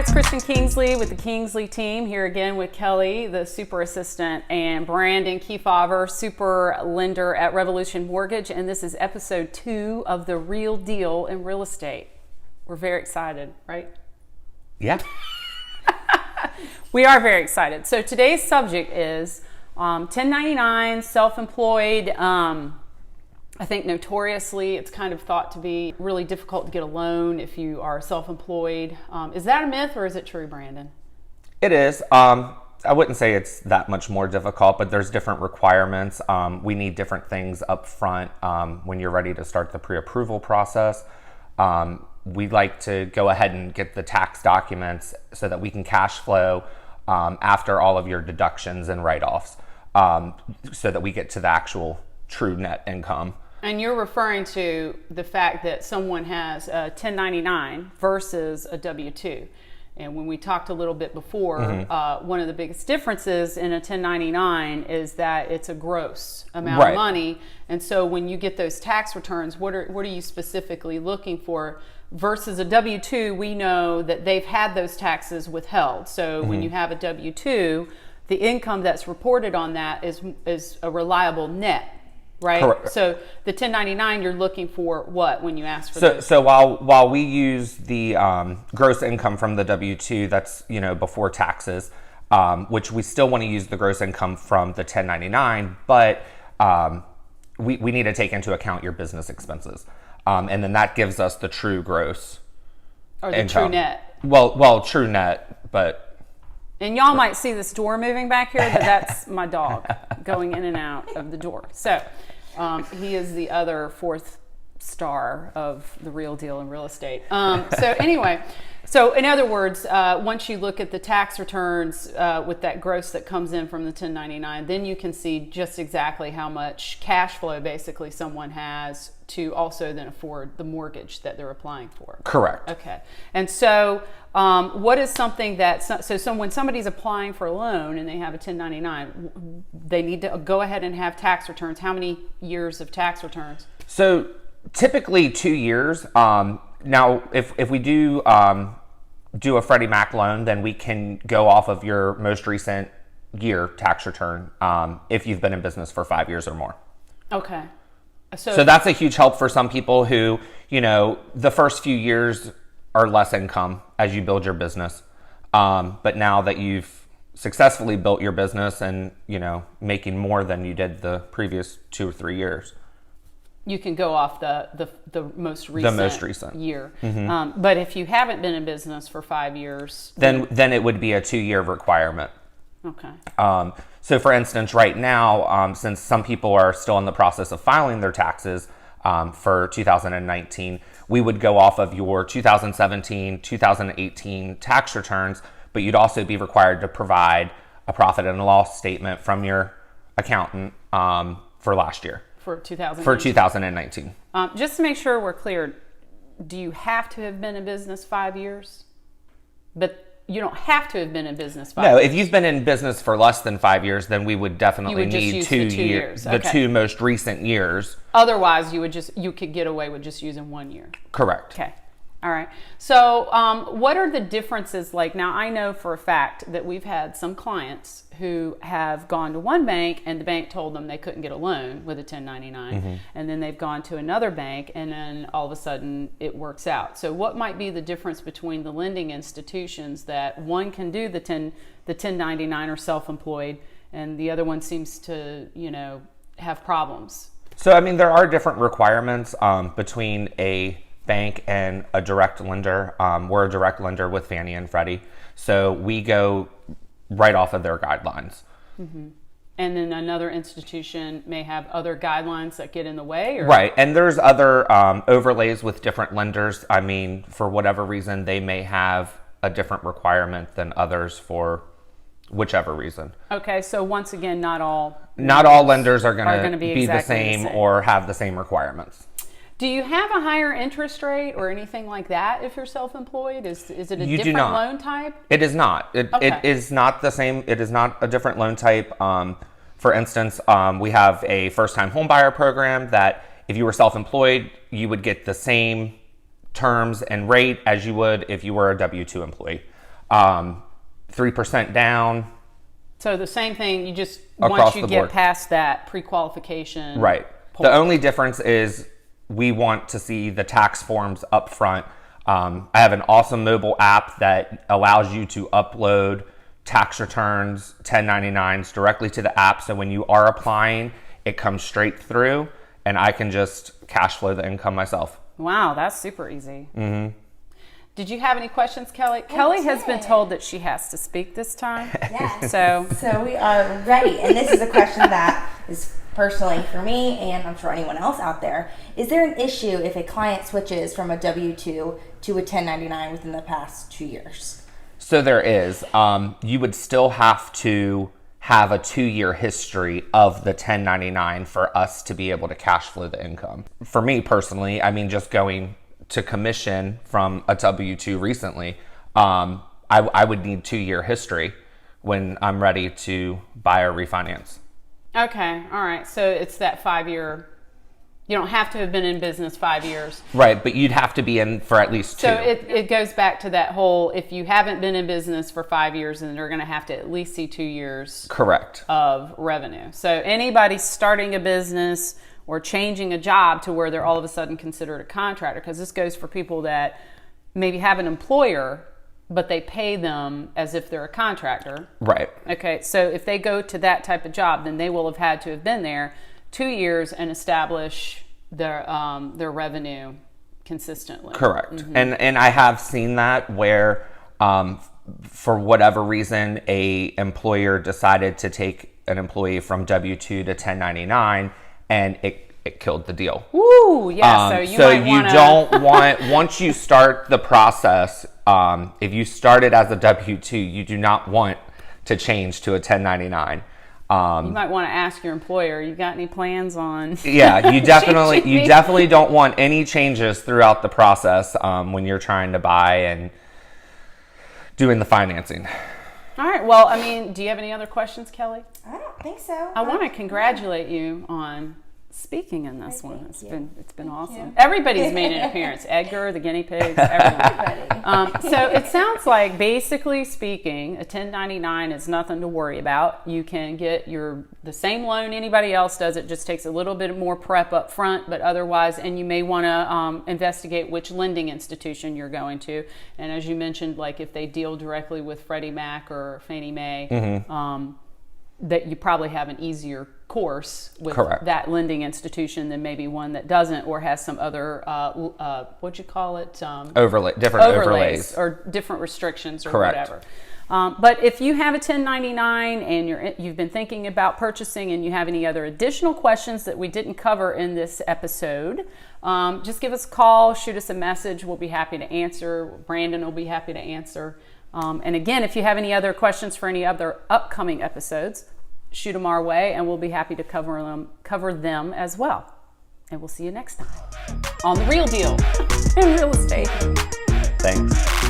it's Kristen Kingsley with the Kingsley team here again with Kelly, the super assistant, and Brandon Kefauver, super lender at Revolution Mortgage. And this is episode 2 of The Real Deal in Real Estate. We're very excited, right? Yeah. We are very excited. So today's subject is 1099, self-employed. I think notoriously it's kind of thought to be really difficult to get a loan if you are self-employed. Is that a myth or is it true, Brandon? It is. I wouldn't say it's that much more difficult, but there's different requirements. We need different things up front when you're ready to start the pre-approval process. We'd like to go ahead and get the tax documents so that we can cash flow after all of your deductions and write-offs so that we get to the actual true net income. And you're referring to the fact that someone has a 1099 versus a W-2. And when we talked a little bit before, one of the biggest differences in a 1099 is that it's a gross amount of money. And so when you get those tax returns, what are you specifically looking for? Versus a W-2, we know that they've had those taxes withheld. So when you have a W-2, the income that's reported on that is a reliable net. Right. Correct. So the 1099, you're looking for what when you ask for those? So while we use the gross income from the W-2, that's before taxes, which we still want to use the gross income from the 1099, but we need to take into account your business expenses, and then that gives us the true gross or the income. True net. Well, true net, but. And y'all might see this door moving back here, but that's my dog going in and out of the door. So he is the other fourth star of The Real Deal in Real Estate. So anyway, so in other words, once you look at the tax returns with that gross that comes in from the 1099, then you can see just exactly how much cash flow basically someone has to also then afford the mortgage that they're applying for. Correct. Okay. And so what is something that, when somebody's applying for a loan and they have a 1099, they need to go ahead and have tax returns. How many years of tax returns? So typically 2 years. Now, if we do a Freddie Mac loan, then we can go off of your most recent year tax return if you've been in business for 5 years or more. Okay. So that's a huge help for some people who, the first few years are less income as you build your business. But now that you've successfully built your business and, making more than you did the previous 2 or 3 years. You can go off the most recent year. But if you haven't been in business for 5 years, then it would be a 2-year requirement. Okay. So for instance, right now, since some people are still in the process of filing their taxes for 2019, we would go off of your 2017, 2018 tax returns, but you'd also be required to provide a profit and loss statement from your accountant for last year. For 2019. For 2019. Just to make sure we're clear, do you have to have been in business 5 years? But you don't have to have been in business 5 years. No, if you've been in business for less than 5 years, then we would definitely need 2 years. Okay. The 2 most recent years. Otherwise, you could get away with just using 1 year. Correct. Okay. All right. So what are the differences like? Now, I know for a fact that we've had some clients who have gone to one bank and the bank told them they couldn't get a loan with a 1099. And then they've gone to another bank and then all of a sudden it works out. So what might be the difference between the lending institutions that one can do the 1099 or self-employed and the other one seems to, have problems? So, there are different requirements between a bank and a direct lender. We're a direct lender with Fannie and Freddie, so we go right off of their guidelines. And then another institution may have other guidelines that get in the way, or? Right, and there's other overlays with different lenders. For whatever reason, they may have a different requirement than others for whichever reason. Okay, so once again, not all lenders are going to be exactly the same or have the same requirements. Do you have a higher interest rate or anything like that if you're self-employed? Is it a different loan type? It is not. It is not the same. It is not a different loan type. For instance, we have a first-time homebuyer program that if you were self-employed, you would get the same terms and rate as you would if you were a W-2 employee. 3% down. So the same thing, you just, Across once you the get board. past that pre-qualification. Right. point. The only difference is we want to see the tax forms up front. I have an awesome mobile app that allows you to upload tax returns, 1099s directly to the app. So when you are applying, it comes straight through and I can just cash flow the income myself. Wow, that's super easy. Mm-hmm. Did you have any questions, Kelly? Kelly has been told that she has to speak this time. Yes. So we are ready. And this is a question that is personally for me, and I'm sure anyone else out there. Is there an issue if a client switches from a W-2 to a 1099 within the past 2 years? So there is. You would still have to have a 2-year history of the 1099 for us to be able to cash flow the income. For me personally, I mean, just going to commission from a W-2 recently, I would need 2-year history when I'm ready to buy or refinance. okay, all right. So it's that 5-year. You don't have to have been in business 5 years. Right, but you'd have to be in for at least 2. So it goes back to that whole, if you haven't been in business for 5 years, then they're going to have to at least see 2 years Correct. of revenue. So anybody starting a business or changing a job to where they're all of a sudden considered a contractor, because this goes for people that maybe have an employer, but they pay them as if they're a contractor. Right. Okay, so if they go to that type of job, then they will have had to have been there 2 years and establish their revenue consistently. Correct. Mm-hmm. And I have seen that where for whatever reason a employer decided to take an employee from W-2 to 1099 and it killed the deal. Woo, yeah. So you might wanna... don't want, once you start the process, if you started as a W-2, you do not want to change to a 1099. You might want to ask your employer, you got any plans on? Yeah, you definitely don't want any changes throughout the process when you're trying to buy and doing the financing. All right. Well, I mean, do you have any other questions, Kelly? I don't think so. I want to congratulate you on speaking in this one. It's been awesome. you. Everybody's made an appearance. Edgar, the guinea pigs, everyone. So it sounds like, basically speaking, a 1099 is nothing to worry about. You can get the same loan anybody else does. It just takes a little bit more prep up front, but otherwise, and you may want to investigate which lending institution you're going to. And as you mentioned, like if they deal directly with Freddie Mac or Fannie Mae, Mm-hmm. That you probably have an easier course with Correct. that lending institution than maybe one that doesn't or has some other what'd you call it, different overlays or different restrictions or Correct. whatever. But if you have a 1099 and you've been thinking about purchasing and you have any other additional questions that we didn't cover in this episode, just give us a call, shoot us a message. We'll be happy to answer. Brandon will be happy to answer. And again, if you have any other questions for any other upcoming episodes, shoot them our way and we'll be happy to cover them as well. And we'll see you next time on The Real Deal in Real Estate. Thanks.